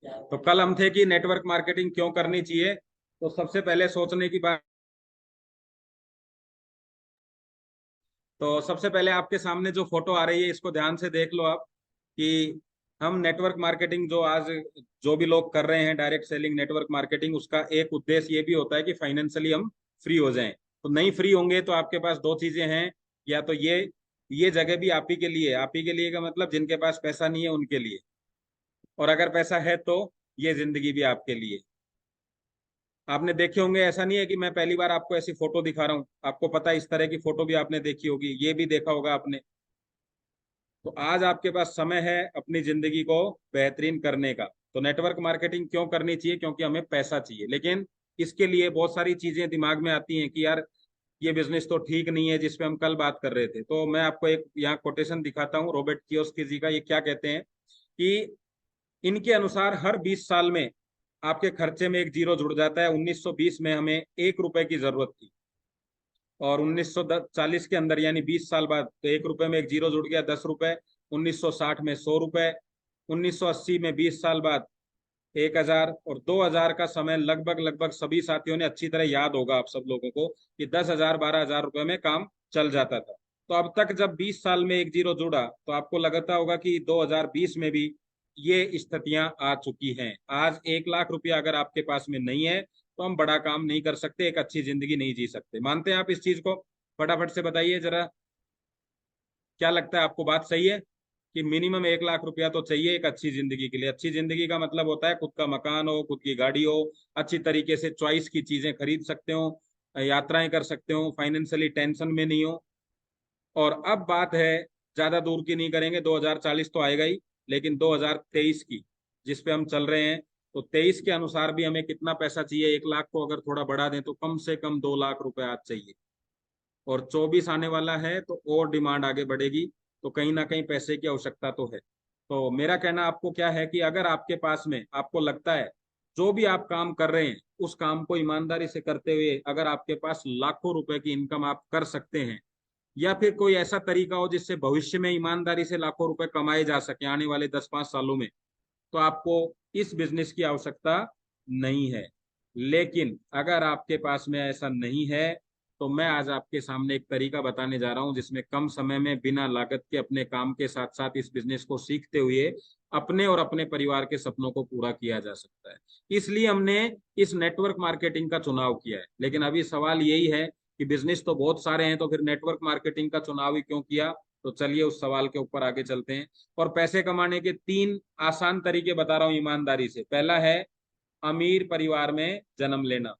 तो कल हम थे कि नेटवर्क मार्केटिंग क्यों करनी चाहिए। तो सबसे पहले सोचने की बात, तो सबसे पहले आपके सामने जो फोटो आ रही है इसको ध्यान से देख लो आप, कि हम नेटवर्क मार्केटिंग जो आज जो भी लोग कर रहे हैं डायरेक्ट सेलिंग नेटवर्क मार्केटिंग, उसका एक उद्देश्य ये भी होता है कि फाइनेंशियली हम फ्री हो जाएं। तो नहीं फ्री होंगे तो आपके पास दो चीजें हैं, या तो ये जगह भी आप ही के लिए, आप ही के लिए का मतलब जिनके पास पैसा नहीं है उनके लिए, और अगर पैसा है तो ये जिंदगी भी आपके लिए। आपने देखे होंगे, ऐसा नहीं है कि मैं पहली बार आपको ऐसी फोटो दिखा रहा हूँ, आपको पता है इस तरह की फोटो भी आपने देखी होगी, ये भी देखा होगा आपने। तो आज आपके पास समय है अपनी जिंदगी को बेहतरीन करने का। तो नेटवर्क मार्केटिंग क्यों करनी चाहिए? क्योंकि हमें पैसा चाहिए, लेकिन इसके लिए बहुत सारी चीजें दिमाग में आती हैं कि यार ये बिजनेस तो ठीक नहीं है, जिस पे हम कल बात कर रहे थे। तो मैं आपको एक यहाँ कोटेशन दिखाता हूँ रॉबर्ट कियोसाकी जी का। ये क्या कहते हैं कि इनके अनुसार हर 20 साल में आपके खर्चे में एक जीरो जुड़ जाता है। 1920 में हमें 1 रुपए की जरूरत थी, और 1940 के अंदर यानी 20 साल बाद तो 1 रुपए में एक जीरो जुड़ गया, 10 रुपए। 1960 में 100 रुपए। 1980 में 20 साल बाद 1,000, और 2,000 का समय लगभग लगभग सभी साथियों ने अच्छी तरह याद होगा आप सब लोगों को कि 10,000 12,000 रुपए में काम चल जाता था। तो अब तक जब 20 साल में एक जीरो जुड़ा तो आपको लगता होगा कि 2020 में भी ये स्थितियां आ चुकी हैं। आज 1 लाख रुपया अगर आपके पास में नहीं है तो हम बड़ा काम नहीं कर सकते, एक अच्छी जिंदगी नहीं जी सकते। मानते हैं आप इस चीज को? फटाफट से बताइए जरा, क्या लगता है आपको? बात सही है कि मिनिमम 1 लाख रुपया तो चाहिए एक अच्छी जिंदगी के लिए। अच्छी जिंदगी का मतलब होता है खुद का मकान हो, खुद की गाड़ी हो, अच्छी तरीके से चॉइस की चीजें खरीद सकते हो, यात्राएं कर सकते हो, फाइनेंशियली टेंशन में नहीं हो। और अब बात है, ज्यादा दूर की नहीं करेंगे, 2040 तो आएगा ही, लेकिन 2023 की जिस पे हम चल रहे हैं, तो 23 के अनुसार भी हमें कितना पैसा चाहिए? 1 लाख को अगर थोड़ा बढ़ा दें तो कम से कम 2 लाख रुपए आज चाहिए। और 24 आने वाला है तो और डिमांड आगे बढ़ेगी, तो कहीं ना कहीं पैसे की आवश्यकता तो है। तो मेरा कहना आपको क्या है कि अगर आपके पास में आपको लगता है जो भी आप काम कर रहे हैं उस काम को ईमानदारी से करते हुए अगर आपके पास लाखों रुपए की इनकम आप कर सकते हैं, या फिर कोई ऐसा तरीका हो जिससे भविष्य में ईमानदारी से लाखों रुपए कमाए जा सके आने वाले 10-5 सालों में, तो आपको इस बिजनेस की आवश्यकता नहीं है। लेकिन अगर आपके पास में ऐसा नहीं है तो मैं आज आपके सामने एक तरीका बताने जा रहा हूं जिसमें कम समय में बिना लागत के अपने काम के साथ साथ इस बिजनेस को सीखते हुए अपने और अपने परिवार के सपनों को पूरा किया जा सकता है। इसलिए हमने इस नेटवर्क मार्केटिंग का चुनाव किया है। लेकिन अभी सवाल यही है कि बिजनेस तो बहुत सारे हैं, तो फिर नेटवर्क मार्केटिंग का चुनाव ही क्यों किया? तो चलिए उस सवाल के ऊपर आगे चलते हैं। और पैसे कमाने के 3 आसान तरीके बता रहा हूं ईमानदारी से। पहला है अमीर परिवार में जन्म लेना।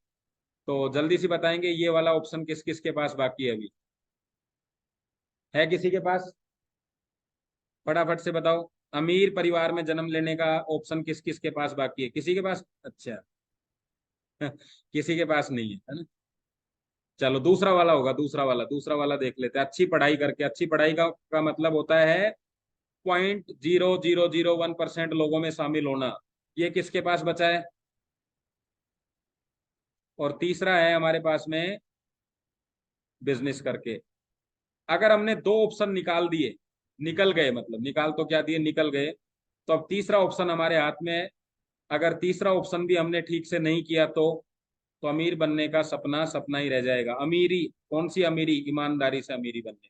तो जल्दी से बताएंगे ये वाला ऑप्शन किस किस के पास बाकी है अभी? है किसी के पास? फटाफट से बताओ, अमीर परिवार में जन्म लेने का ऑप्शन किस किस के पास बाकी है? किसी के पास? अच्छा। किसी के पास नहीं है ना? चलो दूसरा वाला होगा, दूसरा वाला देख लेते हैं। अच्छी पढ़ाई करके, अच्छी पढ़ाई का मतलब होता है 0.0001% लोगों में शामिल होना। ये किसके पास बचा है? और तीसरा है हमारे पास में बिजनेस करके। अगर हमने दो ऑप्शन निकाल दिए, निकल गए, मतलब निकाल तो क्या दिए, निकल गए, तो अब तीसरा ऑप्शन हमारे हाथ में है। अगर तीसरा ऑप्शन भी हमने ठीक से नहीं किया तो अमीर बनने का सपना सपना ही रह जाएगा। अमीरी, कौन सी अमीरी? ईमानदारी से अमीरी बनने।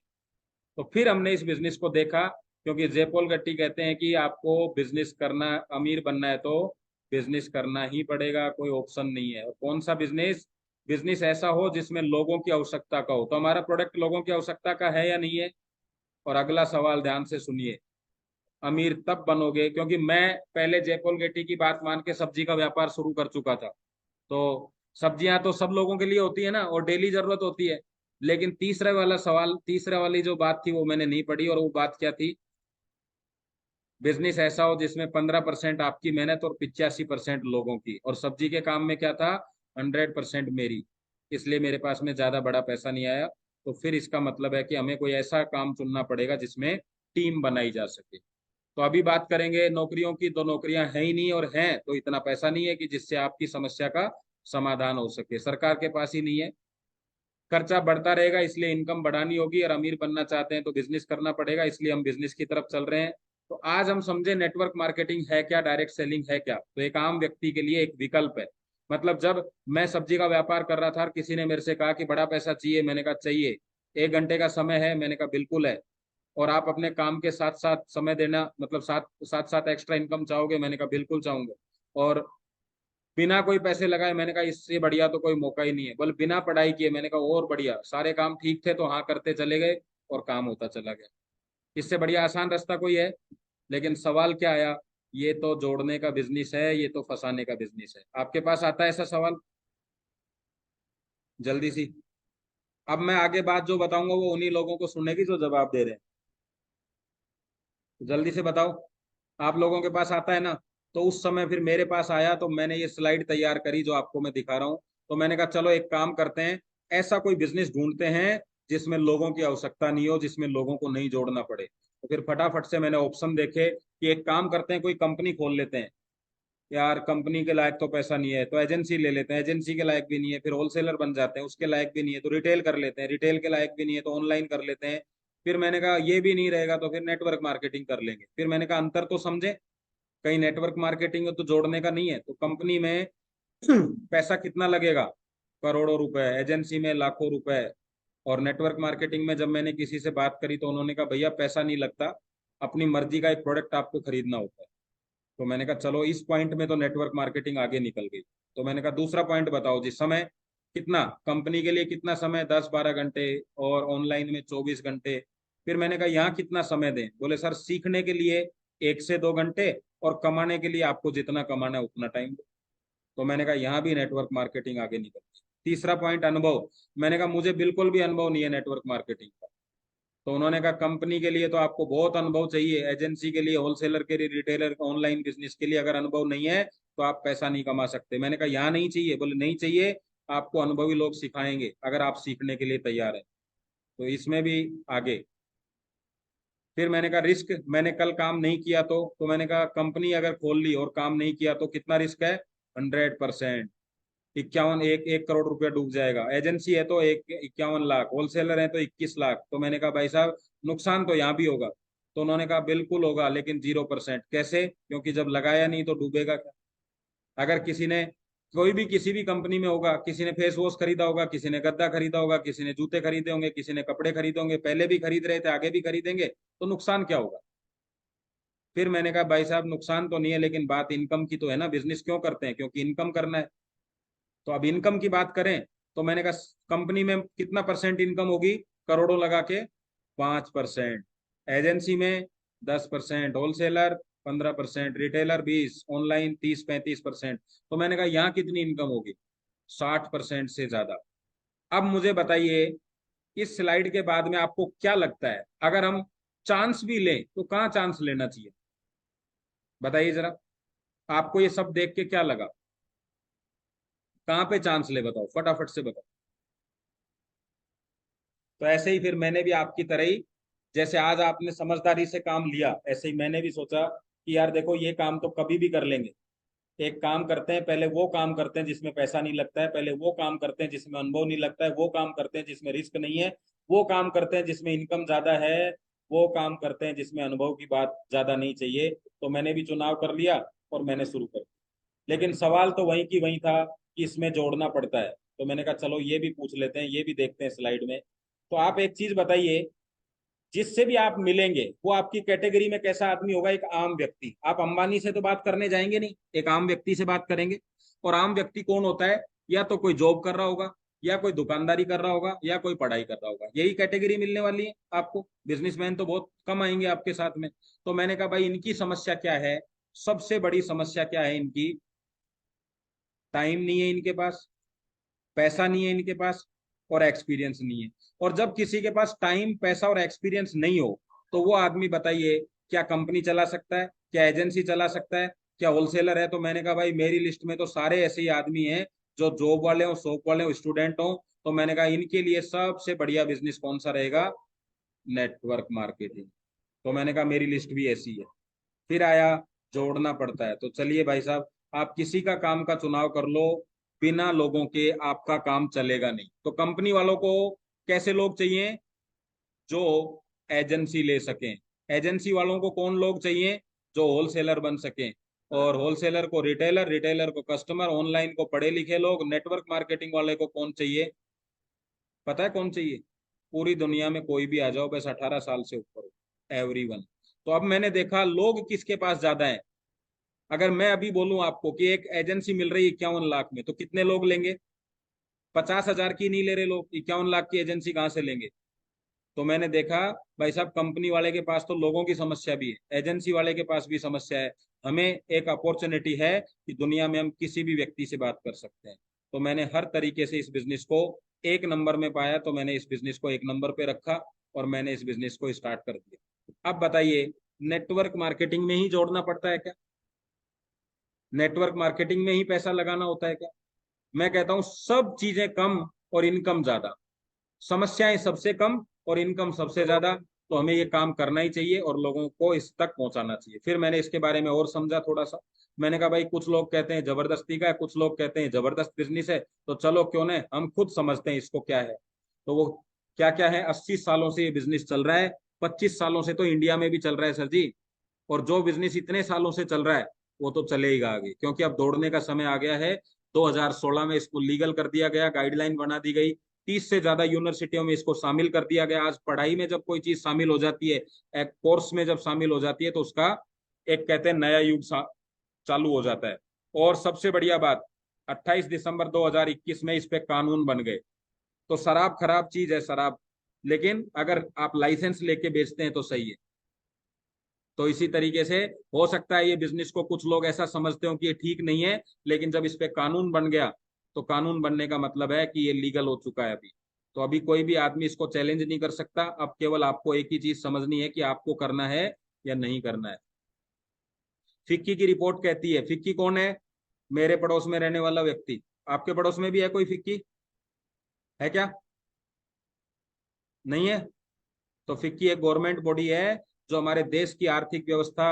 तो फिर हमने इस बिजनेस को देखा, क्योंकि जयपोल गट्टी कहते हैं कि आपको बिजनेस करना, अमीर बनना है तो बिजनेस करना ही पड़ेगा, कोई ऑप्शन नहीं है। और कौन सा बिजनेस? बिजनेस ऐसा हो जिसमें लोगों की आवश्यकता का हो। तो हमारा प्रोडक्ट लोगों की आवश्यकता का है या नहीं है? और अगला सवाल ध्यान से सुनिए, अमीर तब बनोगे, क्योंकि मैं पहले जयपोल गेटी की बात मान के सब्जी का व्यापार शुरू कर चुका था। तो सब्जियां तो सब लोगों के लिए होती है ना, और डेली जरूरत होती है। लेकिन तीसरे वाला सवाल, तीसरे वाली जो बात थी वो मैंने नहीं पढ़ी, और वो बात क्या थी? बिजनेस ऐसा हो जिसमें 15% आपकी मेहनत और 85% लोगों की। और सब्जी के काम में क्या था? 100% मेरी। इसलिए मेरे पास में ज्यादा बड़ा पैसा नहीं आया। तो फिर इसका मतलब है कि हमें कोई ऐसा काम चुनना पड़ेगा जिसमें टीम बनाई जा सके। तो अभी बात करेंगे नौकरियों की। तो नौकरियां है ही नहीं, और हैं तो इतना पैसा नहीं है कि जिससे आपकी समस्या का समाधान हो सके। सरकार के पास ही नहीं है, खर्चा बढ़ता रहेगा, इसलिए इनकम बढ़ानी होगी। और अमीर बनना चाहते हैं तो बिजनेस करना पड़ेगा, इसलिए हम बिजनेस की तरफ चल रहे हैं। तो आज हम समझे नेटवर्क मार्केटिंग है क्या, डायरेक्ट सेलिंग है क्या। तो एक आम व्यक्ति के लिए एक विकल्प है। मतलब जब मैं सब्जी का व्यापार कर रहा था और किसी ने मेरे से कहा कि बड़ा पैसा चाहिए, मैंने कहा चाहिए। 1 घंटे का समय है, मैंने कहा बिल्कुल है। और आप अपने काम के साथ साथ समय देना, मतलब साथ साथ साथ एक्स्ट्रा इनकम चाहोगे, मैंने कहा बिल्कुल चाहूंगा। और बिना कोई पैसे लगाए, मैंने कहा इससे बढ़िया तो कोई मौका ही नहीं है। बोले बिना पढ़ाई किए, मैंने कहा और बढ़िया, सारे काम ठीक थे तो हाँ करते चले गए और काम होता चला गया। इससे बढ़िया आसान रास्ता कोई है? लेकिन सवाल क्या आया, ये तो जोड़ने का बिजनेस है, ये तो फंसाने का बिजनेस है। आपके पास आता है ऐसा सवाल? जल्दी सी। अब मैं आगे बात जो बताऊंगा वो उन्हीं लोगों को सुनेगी जो जवाब दे रहे हैं। जल्दी से बताओ, आप लोगों के पास आता है ना? तो उस समय फिर मेरे पास आया तो मैंने ये स्लाइड तैयार करी जो आपको मैं दिखा रहा हूँ। तो मैंने कहा चलो एक काम करते हैं, ऐसा कोई बिजनेस ढूंढते हैं जिसमें लोगों की आवश्यकता नहीं हो, जिसमें लोगों को नहीं जोड़ना पड़े। तो फिर फटाफट से मैंने ऑप्शन देखे कि एक काम करते हैं, कोई कंपनी खोल लेते हैं। यार कंपनी के लायक तो पैसा नहीं है, तो एजेंसी ले लेते हैं। एजेंसी के लायक भी नहीं है, फिर होलसेलर बन जाते हैं। उसके लायक भी नहीं है तो रिटेल कर लेते हैं। रिटेल के लायक भी नहीं है तो ऑनलाइन कर लेते हैं। फिर मैंने कहा ये भी नहीं रहेगा तो फिर नेटवर्क मार्केटिंग कर लेंगे। फिर मैंने कहा अंतर तो समझे, कहीं नेटवर्क मार्केटिंग में तो जोड़ने का नहीं है, तो कंपनी में पैसा कितना लगेगा? करोड़ों रुपए, एजेंसी में लाखों रुपए। और नेटवर्क मार्केटिंग में जब मैंने किसी से बात करी तो उन्होंने कहा भैया पैसा नहीं लगता, अपनी मर्जी का एक प्रोडक्ट आपको खरीदना होता है। तो मैंने कहा चलो इस पॉइंट में तो नेटवर्क मार्केटिंग आगे निकल गई। तो मैंने कहा दूसरा पॉइंट बताओ जी, समय कितना, कंपनी के लिए कितना समय, 10-12 घंटे, और ऑनलाइन में 24 घंटे। फिर मैंने कहा यहाँ कितना समय दें? बोले सर सीखने के लिए 1 से 2 घंटे, और कमाने के लिए आपको जितना कमाना है उतना टाइम दो। तो मैंने कहा यहाँ भी नेटवर्क मार्केटिंग आगे निकल गई। तीसरा पॉइंट अनुभव। मैंने कहा मुझे बिल्कुल भी अनुभव नहीं है नेटवर्क मार्केटिंग का। तो उन्होंने कहा कंपनी के लिए तो आपको बहुत अनुभव चाहिए, एजेंसी के लिए, होलसेलर के लिए, रिटेलर, ऑनलाइन बिजनेस के लिए अगर अनुभव नहीं है तो आप पैसा नहीं कमा सकते। मैंने कहा यहाँ नहीं चाहिए। बोले नहीं चाहिए, आपको अनुभवी लोग सिखाएंगे अगर आप सीखने के लिए तैयार हैं। तो इसमें भी आगे। फिर मैंने कहा रिस्क, मैंने कल काम नहीं किया तो मैंने कहा कंपनी अगर खोल ली और काम नहीं किया तो कितना रिस्क है? 100%। 51, 1 करोड़ रुपया डूब जाएगा। एजेंसी है तो 51 लाख, होलसेलर है तो 21 लाख। तो मैंने कहा भाई साहब नुकसान तो यहाँ भी होगा। तो उन्होंने कहा बिल्कुल होगा, लेकिन 0%। कैसे? क्योंकि जब लगाया नहीं तो डूबेगा क्या? अगर किसी ने, कोई भी किसी भी कंपनी में होगा, किसी ने फेस वॉश खरीदा होगा, किसी ने गद्दा खरीदा होगा, किसी ने जूते खरीदे होंगे, किसी ने कपड़े खरीदे होंगे, पहले भी खरीद रहे थे आगे भी खरीदेंगे, तो नुकसान क्या होगा? फिर मैंने कहा भाई साहब नुकसान तो नहीं है, लेकिन बात इनकम की तो है ना। बिजनेस क्यों करते हैं? क्योंकि इनकम करना है। तो अब इनकम की बात करें तो मैंने कहा कंपनी में कितना परसेंट इनकम होगी करोड़ों लगा के? 5%। एजेंसी में 10%, होलसेलर 15%, रिटेलर 20, ऑनलाइन 30-35%। तो मैंने कहा यहाँ कितनी इनकम होगी? 60% से ज्यादा। अब मुझे बताइए, इस स्लाइड के बाद में आपको क्या लगता है, अगर हम चांस भी लें तो कहाँ चांस लेना चाहिए? बताइए जरा, आपको ये सब देख के क्या लगा? कहाँ पे चांस ले, बताओ फटाफट से बताओ। तो ऐसे ही फिर मैंने भी आपकी तरह ही, जैसे आज आपने समझदारी से काम लिया, ऐसे ही मैंने भी सोचा कि यार देखो ये काम तो कभी भी कर लेंगे। एक काम करते हैं, पहले वो काम करते हैं जिसमें पैसा नहीं लगता है, पहले वो काम करते हैं जिसमें अनुभव नहीं लगता है, वो काम करते हैं जिसमें रिस्क नहीं है, वो काम करते हैं जिसमें इनकम ज्यादा है, वो काम करते हैं जिसमें अनुभव की बात ज्यादा नहीं चाहिए। तो मैंने भी चुनाव कर लिया और मैंने शुरू कर दिया। लेकिन सवाल तो वही की वही था कि इसमें जोड़ना पड़ता है। तो मैंने कहा चलो ये भी पूछ लेते हैं, ये भी देखते हैं स्लाइड में। तो आप एक चीज बताइए, जिससे भी आप मिलेंगे वो आपकी कैटेगरी में कैसा आदमी होगा? एक आम व्यक्ति। आप अंबानी से तो बात करने जाएंगे नहीं, एक आम व्यक्ति से बात करेंगे। और आम व्यक्ति कौन होता है? या तो कोई जॉब कर रहा होगा, या कोई दुकानदारी कर रहा होगा, या कोई पढ़ाई कर रहा होगा, यही कैटेगरी मिलने वाली है आपको। बिजनेसमैन तो बहुत कम आएंगे आपके साथ में। तो मैंने कहा भाई इनकी समस्या क्या है? सबसे बड़ी समस्या क्या है इनकी? टाइम नहीं है इनके पास, पैसा नहीं है इनके पास, और एक्सपीरियंस नहीं है। और जब किसी के पास टाइम, पैसा और एक्सपीरियंस नहीं हो तो वो आदमी बताइए क्या कंपनी चला सकता है, क्या एजेंसी चला सकता है, क्या होलसेलर है? तो मैंने कहा भाई मेरी लिस्ट में तो सारे ऐसे ही आदमी हैं जो जॉब वाले हो, शॉप वाले हो, स्टूडेंट हो। तो मैंने कहा इनके लिए सबसे बढ़िया बिजनेस कौन सा रहेगा? Network marketing. तो मैंने कहा मेरी लिस्ट भी ऐसी है। फिर आया जोड़ना पड़ता है। तो चलिए भाई साहब, आप किसी का काम का चुनाव कर लो, बिना लोगों के आपका काम चलेगा नहीं। तो कंपनी वालों को कैसे लोग चाहिए? जो एजेंसी ले सकें, एजेंसी वालों को कौन लोग चाहिए? जो होलसेलर बन सके, और होलसेलर को रिटेलर, रिटेलर को कस्टमर, ऑनलाइन को पढ़े लिखे लोग, नेटवर्क मार्केटिंग वाले को कौन चाहिए? पता है कौन चाहिए? पूरी दुनिया में कोई भी आ जाओ, बस 18 साल से ऊपर हो, एवरीवन। तो अब मैंने देखा लोग किसके पास ज्यादा है। अगर मैं अभी बोलूं आपको कि एक एजेंसी मिल रही है 51 लाख में, तो कितने लोग लेंगे? 50,000 की नहीं ले रहे लोग, 51 लाख की एजेंसी कहाँ से लेंगे? तो मैंने देखा भाई साहब, कंपनी वाले के पास तो लोगों की समस्या भी है, एजेंसी वाले के पास भी समस्या है। हमें एक अपॉर्चुनिटी है कि दुनिया में हम किसी भी व्यक्ति से बात कर सकते हैं। तो मैंने हर तरीके से इस बिजनेस को एक नंबर में पाया, तो मैंने इस बिजनेस को एक नंबर पे रखा और मैंने इस बिजनेस को स्टार्ट कर दिया। अब बताइए, नेटवर्क मार्केटिंग में ही जोड़ना पड़ता है क्या? नेटवर्क मार्केटिंग में ही पैसा लगाना होता है क्या? मैं कहता हूं सब चीजें कम और इनकम ज्यादा, समस्याएं सबसे कम और इनकम सबसे ज्यादा। तो हमें ये काम करना ही चाहिए और लोगों को इस तक पहुंचाना चाहिए। फिर मैंने इसके बारे में और समझा थोड़ा सा। मैंने कहा भाई, कुछ लोग कहते हैं जबरदस्ती का है, कुछ लोग कहते हैं जबरदस्त बिजनेस है, तो चलो क्यों न हम खुद समझते हैं इसको क्या है। तो वो क्या क्या है, 80 सालों से ये बिजनेस चल रहा है, 25 सालों से तो इंडिया में भी चल रहा है सर जी। और जो बिजनेस इतने सालों से चल रहा है वो तो चलेगा आगे, क्योंकि अब दौड़ने का समय आ गया है। 2016 में इसको लीगल कर दिया गया, गाइडलाइन बना दी गई, 30 से ज्यादा यूनिवर्सिटियों में इसको शामिल कर दिया गया। आज पढ़ाई में जब कोई चीज शामिल हो जाती है, एक कोर्स में जब शामिल हो जाती है, तो उसका एक कहते हैं नया युग चालू हो जाता है। और सबसे बढ़िया बात, 28 दिसंबर 2021 में इस पे कानून बन गए। तो शराब खराब चीज है, शराब, लेकिन अगर आप लाइसेंस लेके बेचते हैं तो सही है। तो इसी तरीके से हो सकता है ये बिजनेस को कुछ लोग ऐसा समझते हो कि ये ठीक नहीं है, लेकिन जब इस पे कानून बन गया, तो कानून बनने का मतलब है कि ये लीगल हो चुका है अभी। तो अभी कोई भी आदमी इसको चैलेंज नहीं कर सकता। अब केवल आपको एक ही चीज समझनी है कि आपको करना है या नहीं करना है। फिक्की की रिपोर्ट कहती है, फिक्की कौन है? मेरे पड़ोस में रहने वाला व्यक्ति। आपके पड़ोस में भी है कोई फिक्की? है क्या? नहीं है? तो फिक्की एक गवर्नमेंट बॉडी है जो हमारे देश की आर्थिक व्यवस्था,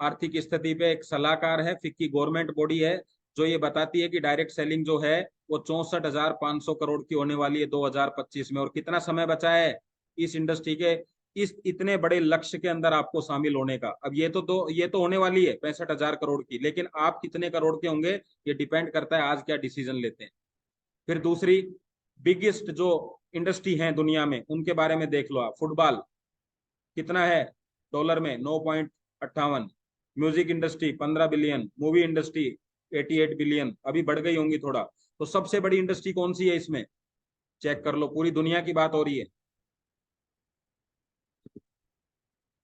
आर्थिक स्थिति पे एक सलाहकार है। फिक्की गवर्नमेंट बॉडी है जो ये बताती है कि डायरेक्ट सेलिंग जो है वो 64,500 करोड़ की होने वाली है 2025 में। और कितना समय बचा है इस इंडस्ट्री के, इस इतने बड़े लक्ष्य के अंदर आपको शामिल होने का? अब ये तो होने वाली है 65,000 करोड़ की, लेकिन आप कितने करोड़ के होंगे ये डिपेंड करता है आज क्या डिसीजन लेते हैं। फिर दूसरी बिगेस्ट जो इंडस्ट्री है दुनिया में, उनके बारे में देख लो आप। फुटबॉल कितना है डॉलर में? 9.58। Music industry 15 billion, movie industry 88 billion, अभी बढ़ गई होंगी थोड़ा। तो सबसे बड़ी इंडस्ट्री कौन सी है इसमें? चेक कर लो, पूरी दुनिया की बात हो रही है।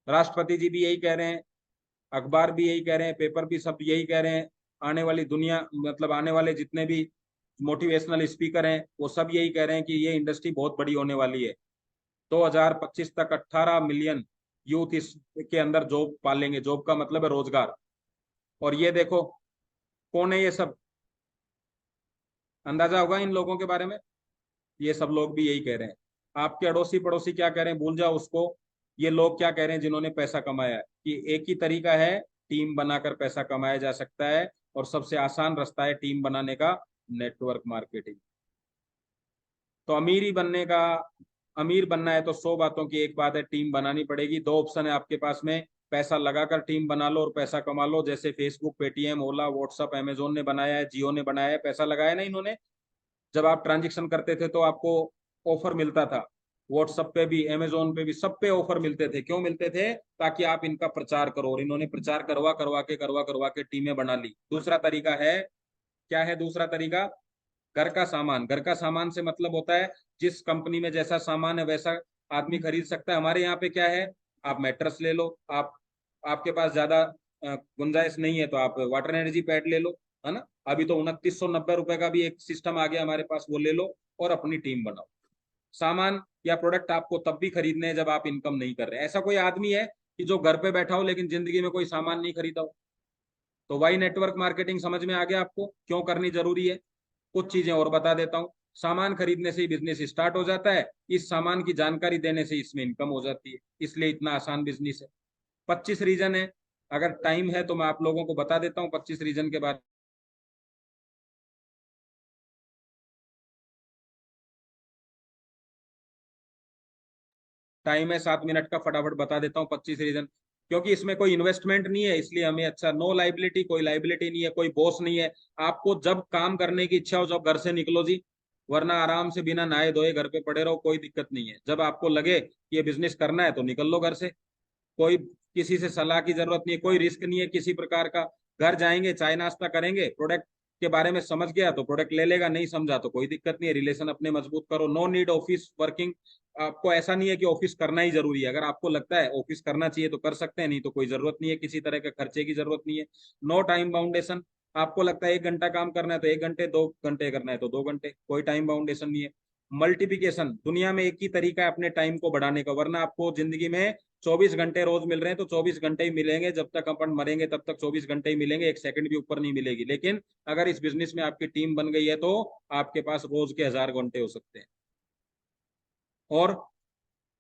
राष्ट्रपति जी भी यही कह रहे हैं, अखबार भी यही कह रहे हैं, पेपर भी सब यही कह रहे हैं, आने वाली दुनिया, मतलब आने वाले जितने भी मोटिवेशनल स्पीकर हैं वो सब यही कह रहे हैं कि ये इंडस्ट्री बहुत बड़ी होने वाली है। 2025 तक 18 मिलियन यूथ इसके अंदर जॉब पालेंगे। जॉब का मतलब है रोजगार। और ये देखो कौन है ये सब, अंदाजा होगा इन लोगों के बारे में। ये सब लोग भी यही कह रहे हैं। आपके अड़ोसी पड़ोसी क्या कह रहे हैं भूल जाओ उसको। ये लोग क्या कह रहे हैं जिन्होंने पैसा कमाया है, कि एक ही तरीका है, टीम बनाकर पैसा कमाया जा सकता है, और सबसे आसान रास्ता है टीम बनाने का, नेटवर्क मार्केटिंग। तो अमीर बनना है तो 100 बातों की एक बात है, टीम बनानी पड़ेगी। दो ऑप्शन है आपके पास में, पैसा लगाकर टीम बना लो और पैसा कमा लो। जैसे फेसबुक, पेटीएम, ओला, व्हाट्सअप, अमेजोन ने बनाया है, जियो ने बनाया है, पैसा लगाया ना इन्होंने। जब आप ट्रांजेक्शन करते थे तो आपको ऑफर मिलता था, व्हाट्सएप पे भी, अमेजोन पे भी, सब पे ऑफर मिलते थे। क्यों मिलते थे? ताकि आप इनका प्रचार करो। और इन्होंने प्रचार करवा के टीमें बना ली। दूसरा तरीका है, क्या है दूसरा तरीका? घर का सामान। घर का सामान से मतलब होता है जिस कंपनी में जैसा सामान है वैसा आदमी खरीद सकता है। हमारे यहाँ पे क्या है, आप मैट्रेस ले लो, आप आपके पास ज्यादा गुंजाइश नहीं है तो आप वाटर एनर्जी पैड ले लो, है ना। अभी तो 2990 रुपए का भी एक सिस्टम आ गया हमारे पास, वो ले लो और अपनी टीम बनाओ। सामान या प्रोडक्ट आपको तब भी खरीदने हैं जब आप इनकम नहीं कर रहे। ऐसा कोई आदमी है कि जो घर पे बैठा हो लेकिन जिंदगी में कोई सामान नहीं खरीदा हो? तो वाई नेटवर्क मार्केटिंग समझ में आ गया आपको क्यों करनी जरूरी है? कुछ चीजें और बता देता हूँ। सामान खरीदने से ही बिजनेस स्टार्ट हो जाता है, इस सामान की जानकारी देने से इसमें इनकम हो जाती है, इसलिए इतना आसान बिजनेस है। 25 रीजन है, अगर टाइम है तो मैं आप लोगों को बता देता हूँ 25 रीजन के बारे में। टाइम है 7 मिनट का, फटाफट बता देता हूँ 25 रीजन। क्योंकि इसमें कोई इन्वेस्टमेंट नहीं है, इसलिए हमें अच्छा, नो लाइबिलिटी, कोई लाइबिलिटी नहीं है, कोई बॉस नहीं है। आपको जब काम करने की इच्छा हो जब घर से निकलो जी, वरना आराम से बिना नहाए धोए घर पे पड़े रहो, कोई दिक्कत नहीं है। जब आपको लगे कि ये बिजनेस करना है तो निकल लो घर से। कोई किसी से सलाह की जरूरत नहीं है, कोई रिस्क नहीं है किसी प्रकार का। घर जाएंगे, चाय नाश्ता करेंगे, प्रोडक्ट के बारे में समझ गया तो प्रोडक्ट ले लेगा, नहीं समझा तो कोई दिक्कत नहीं है। रिलेशन अपने मजबूत करो, नो नीड ऑफिस वर्किंग। आपको ऐसा नहीं है कि ऑफिस करना ही जरूरी है, अगर आपको लगता है ऑफिस करना चाहिए तो कर सकते हैं, नहीं तो कोई जरूरत नहीं है, किसी तरह के खर्चे की जरूरत नहीं है। नो टाइम बाउंडेशन, आपको लगता है 1 घंटा काम करना है तो 1 घंटे, 2 घंटे करना है तो 2 घंटे, कोई टाइम बाउंडेशन नहीं है। मल्टीप्लिकेशन, दुनिया में एक ही तरीका है अपने टाइम को बढ़ाने का, वरना आपको जिंदगी में 24 घंटे रोज मिल रहे हैं तो 24 घंटे ही मिलेंगे, जब तक अपन मरेंगे तब तक 24 घंटे ही मिलेंगे, एक सेकंड भी ऊपर नहीं मिलेगी। लेकिन अगर इस बिजनेस में आपकी टीम बन गई है तो आपके पास रोज के 1000 घंटे हो सकते हैं। और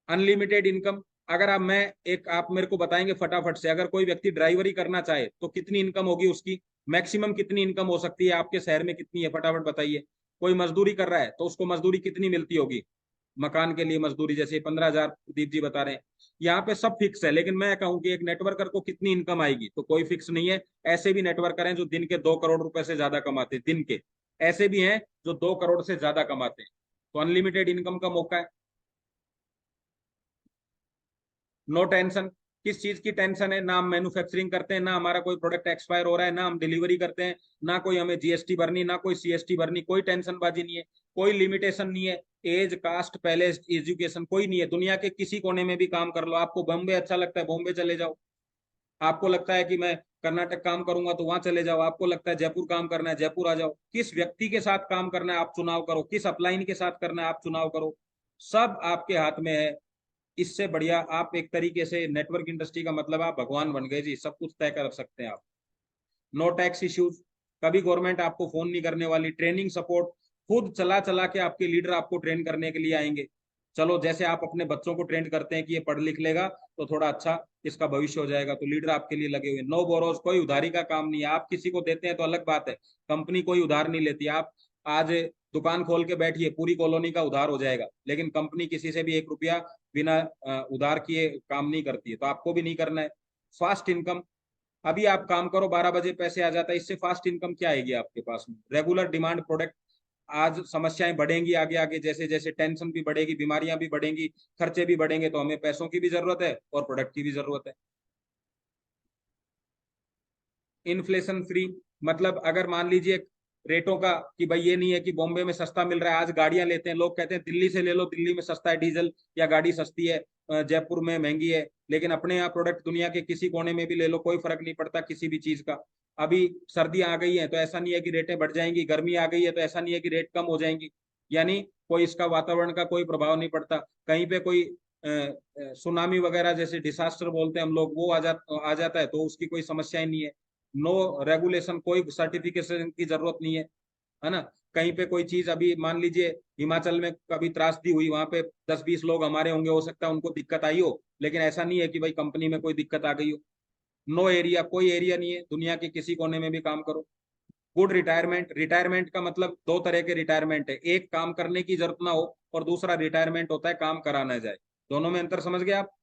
अनलिमिटेड इनकम, अगर आप, मैं एक, आप मेरे को बताएंगे फटाफट से, अगर कोई व्यक्ति ड्राइवरी करना चाहे तो कितनी इनकम होगी उसकी, मैक्सिमम कितनी इनकम हो सकती है आपके शहर में, कितनी है फटाफट बताइए। कोई मजदूरी कर रहा है तो उसको मजदूरी कितनी मिलती होगी, मकान के लिए मजदूरी जैसे 15,000 प्रदीप जी बता रहे हैं। यहाँ पे सब फिक्स है, लेकिन मैं कहूँ कि एक नेटवर्कर को कितनी इनकम आएगी तो कोई फिक्स नहीं है। ऐसे भी नेटवर्कर हैं जो दिन के 2 करोड़ रुपए से ज्यादा कमाते हैं, दिन के। ऐसे भी हैं जो 2 करोड़ से ज्यादा कमाते हैं। तो अनलिमिटेड इनकम का मौका है। नो टेंशन, किस चीज की टेंशन है, ना हम मैन्युफैक्चरिंग करते हैं, ना हमारा कोई प्रोडक्ट एक्सपायर हो रहा है, ना हम डिलीवरी करते हैं, ना कोई हमें जीएसटी भरनी, ना कोई सीएसटी भरनी, कोई टेंशन बाजी नहीं है, कोई लिमिटेशन नहीं है। एज, कास्ट, पैलेस, एजुकेशन कोई नहीं है। दुनिया के किसी कोने में भी काम कर लो। आपको बॉम्बे अच्छा लगता है बॉम्बे चले जाओ, आपको लगता है कि मैं कर्नाटक काम करूंगा तो वहां चले जाओ, आपको लगता है जयपुर काम करना है जयपुर आ जाओ। किस व्यक्ति के साथ काम करना है आप चुनाव करो, किस अपलाइन के साथ करना है आप चुनाव करो, सब आपके हाथ में है। इससे बढ़िया आप एक तरीके से नेटवर्क इंडस्ट्री का मतलब आप भगवान बन गए जी, सब कुछ तय कर सकते हैं आप। नो टैक्स इश्यूज, कभी गवर्नमेंट आपको फोन नहीं करने वाली। ट्रेनिंग सपोर्ट, खुद चला चला के आपके लीडर आपको ट्रेन करने के लिए आएंगे। चलो, जैसे आप अपने बच्चों को ट्रेन करते हैं कि ये पढ़ लिख लेगा तो थोड़ा अच्छा इसका भविष्य हो जाएगा, तो लीडर आपके लिए लगे हुए। नो बोरोज, कोई उधारी का काम नहीं है। आप किसी को देते हैं तो अलग बात है, कंपनी कोई उधार नहीं लेती। आप आज दुकान खोल के बैठिए, पूरी कॉलोनी का उधार हो जाएगा, लेकिन कंपनी किसी से भी 1 रुपया बिना उधार किए काम नहीं करती है, तो आपको भी नहीं करना है। फास्ट इनकम, अभी आप काम करो 12 बजे पैसे आ जाता है, इससे फास्ट इनकम क्या आएगी आपके पास में। रेगुलर डिमांड प्रोडक्ट, आज समस्याएं बढ़ेंगी आगे आगे, जैसे जैसे टेंशन भी बढ़ेगी, बीमारियां भी बढ़ेंगी, खर्चे भी बढ़ेंगे, तो हमें पैसों की भी जरूरत है और प्रोडक्ट की भी जरूरत है। इन्फ्लेशन फ्री, मतलब अगर मान लीजिए रेटों का, कि भाई ये नहीं है कि बॉम्बे में सस्ता मिल रहा है, आज गाड़ियां लेते हैं लोग कहते हैं दिल्ली से ले लो, दिल्ली में सस्ता है डीजल या गाड़ी सस्ती है, जयपुर में महंगी है। लेकिन अपने यहाँ प्रोडक्ट दुनिया के किसी कोने में भी ले लो, कोई फर्क नहीं पड़ता किसी भी चीज का। अभी सर्दियां आ गई हैं तो ऐसा नहीं है कि रेटें बढ़ जाएंगी, गर्मी आ गई है तो ऐसा नहीं है कि रेट कम हो जाएंगी। यानी कोई इसका वातावरण का कोई प्रभाव नहीं पड़ता। कहीं पे कोई सुनामी वगैरह जैसे डिसास्टर बोलते हैं हम लोग, वो आ जाता है तो उसकी कोई समस्या ही नहीं है। नो रेगुलेशन, कोई सर्टिफिकेशन की जरूरत नहीं है ना। कहीं पे कोई चीज, अभी मान लीजिए हिमाचल में कभी त्रासदी हुई, वहां पे 10-20 लोग हमारे होंगे, हो सकता है उनको दिक्कत आई हो, लेकिन ऐसा नहीं है कि भाई कंपनी में कोई दिक्कत आ गई हो। नो एरिया, कोई एरिया नहीं है, दुनिया के किसी कोने में भी काम करो। गुड रिटायरमेंट, रिटायरमेंट का मतलब दो तरह के रिटायरमेंट है, एक काम करने की जरूरत ना हो और दूसरा रिटायरमेंट होता है काम करा ना जाए। दोनों में अंतर समझ गए आप।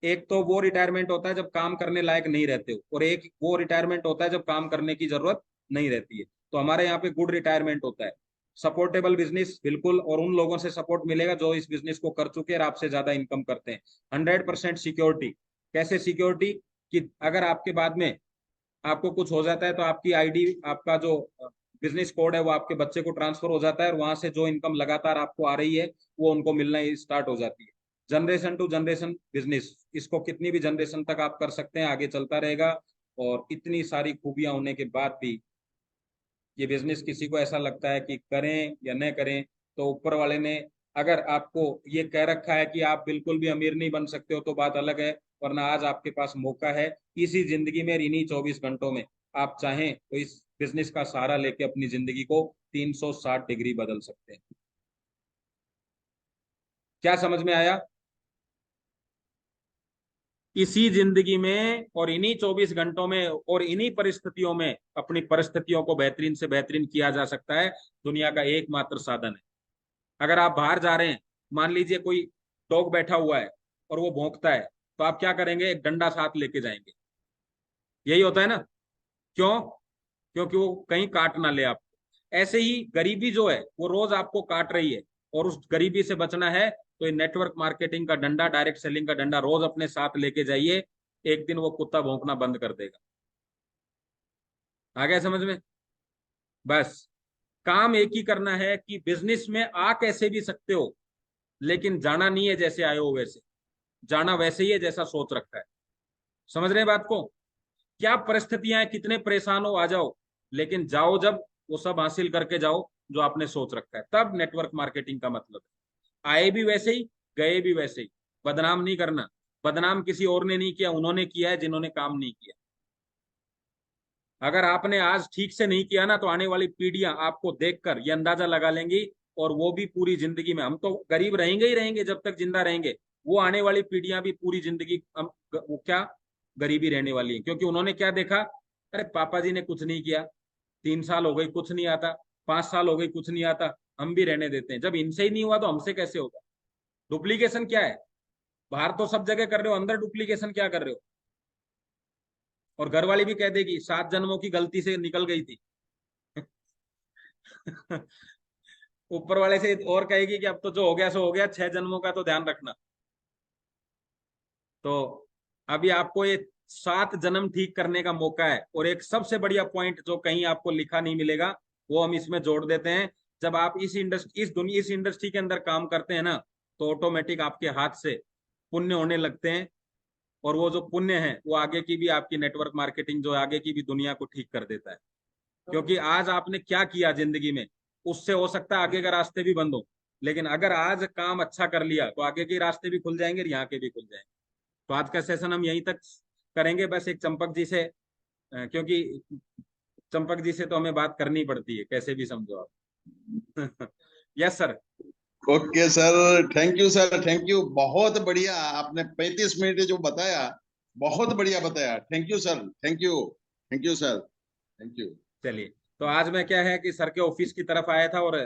एक तो वो रिटायरमेंट होता है जब काम करने लायक नहीं रहते हो, और एक वो रिटायरमेंट होता है जब काम करने की जरूरत नहीं रहती है। तो हमारे यहाँ पे गुड रिटायरमेंट होता है। सपोर्टेबल बिजनेस, बिल्कुल, और उन लोगों से सपोर्ट मिलेगा जो इस बिजनेस को कर चुके हैं और आपसे ज्यादा इनकम करते हैं। 100% सिक्योरिटी, कैसे सिक्योरिटी, कि अगर आपके बाद में आपको कुछ हो जाता है तो आपकी आईडी, आपका जो बिजनेस कोड है वो आपके बच्चे को ट्रांसफर हो जाता है, और वहां से जो इनकम लगातार आपको आ रही है वो उनको मिलना स्टार्ट हो जाती है। जनरेशन टू जनरेशन बिजनेस, इसको कितनी भी जनरेशन तक आप कर सकते हैं, आगे चलता रहेगा। और इतनी सारी खूबियां होने के बाद भी ये बिजनेस किसी को ऐसा लगता है कि करें या न करें, तो ऊपर वाले ने अगर आपको ये कह रखा है कि आप बिल्कुल भी अमीर नहीं बन सकते हो तो बात अलग है, वरना आज आपके पास मौका है इसी जिंदगी में, इन्हीं 24 घंटों में आप चाहें तो इस बिजनेस का सहारा लेके अपनी जिंदगी को 360 डिग्री बदल सकते हैं। क्या समझ में आया। इसी जिंदगी में और इन्हीं 24 घंटों में और इन्हीं परिस्थितियों में अपनी परिस्थितियों को बेहतरीन से बेहतरीन किया जा सकता है। दुनिया का एकमात्र साधन है। अगर आप बाहर जा रहे हैं, मान लीजिए कोई डॉग बैठा हुआ है और वो भौंकता है, तो आप क्या करेंगे? एक डंडा साथ लेके जाएंगे। यही होता है ना? क्यों? क्योंकि वो कहीं काट ना ले आपको। ऐसे ही गरीबी जो है वो रोज आपको काट रही है, और उस गरीबी से बचना है तो ये नेटवर्क मार्केटिंग का डंडा, डायरेक्ट सेलिंग का डंडा रोज अपने साथ लेके जाइए। एक दिन वो कुत्ता भौंकना बंद कर देगा। आ गया समझ में? बस काम एक ही करना है कि बिजनेस में आ कैसे भी सकते हो, लेकिन जाना नहीं है जैसे आए हो वैसे, जाना वैसे ही है जैसा सोच रखा है। समझ रहे हैं बात को? क्या परिस्थितियां हैं, कितने परेशान हो, आ जाओ, लेकिन जाओ जब, वो सब हासिल करके जाओ जो आपने सोच रखा है। तब नेटवर्क मार्केटिंग का मतलब है। आए भी वैसे ही, गए भी वैसे ही। बदनाम नहीं करना। बदनाम किसी और ने नहीं किया, उन्होंने किया है जिन्होंने काम नहीं किया। अगर आपने आज ठीक से नहीं किया ना, तो आने वाली पीढ़ियां आपको देखकर ये अंदाजा लगा लेंगी, और वो भी पूरी जिंदगी में, हम तो गरीब रहेंगे ही रहेंगे जब तक जिंदा रहेंगे, वो आने वाली पीढ़ियां भी पूरी जिंदगी हम वो क्या गरीबी रहने वाली है। क्योंकि उन्होंने क्या देखा? अरे पापा जी ने कुछ नहीं किया, 3 साल हो गई कुछ नहीं आता, 5 साल हो गई कुछ नहीं आता, हम भी रहने देते हैं। जब इनसे ही नहीं हुआ तो हमसे कैसे होगा? डुप्लीकेशन क्या है? बाहर तो सब जगह कर रहे हो, अंदर डुप्लीकेशन क्या कर रहे हो? और घर वाली भी कह देगी 7 जन्मों की गलती से निकल गई थी। ऊपर वाले से और कहेगी कि अब तो जो हो गया सो हो गया, 6 जन्मों का तो ध्यान रखना। तो अभी आपको ये 7 जन्म ठीक करने का मौका है। और एक सबसे बढ़िया पॉइंट जो कहीं आपको लिखा नहीं मिलेगा, वो हम इसमें जोड़ देते हैं। जब आप इस इंडस्ट्री के अंदर काम करते हैं ना, तो ऑटोमेटिक आपके हाथ से पुण्य होने लगते हैं। और वो जो पुण्य है वो आगे की भी आपकी नेटवर्क मार्केटिंग जो है, आगे की भी दुनिया को ठीक कर देता है। क्योंकि आज आपने क्या किया जिंदगी में, उससे हो सकता है आगे का रास्ते भी बंद हो, लेकिन अगर आज काम अच्छा कर लिया तो आगे के रास्ते भी खुल जाएंगे और यहाँ के भी खुल जाएंगे। तो आज का सेशन हम यहीं तक करेंगे, बस एक चंपक जी से, क्योंकि चंपक जी से तो हमें बात करनी पड़ती है, कैसे भी समझो आप। Yes sir. Okay sir, thank you sir, thank you. बहुत बढ़िया आपने 35 मिनट जो बताया, बहुत बढ़िया बताया। Thank you sir, thank you, thank you sir, thank you. चलिए, तो आज मैं क्या है कि सर के ऑफिस की तरफ आया था, और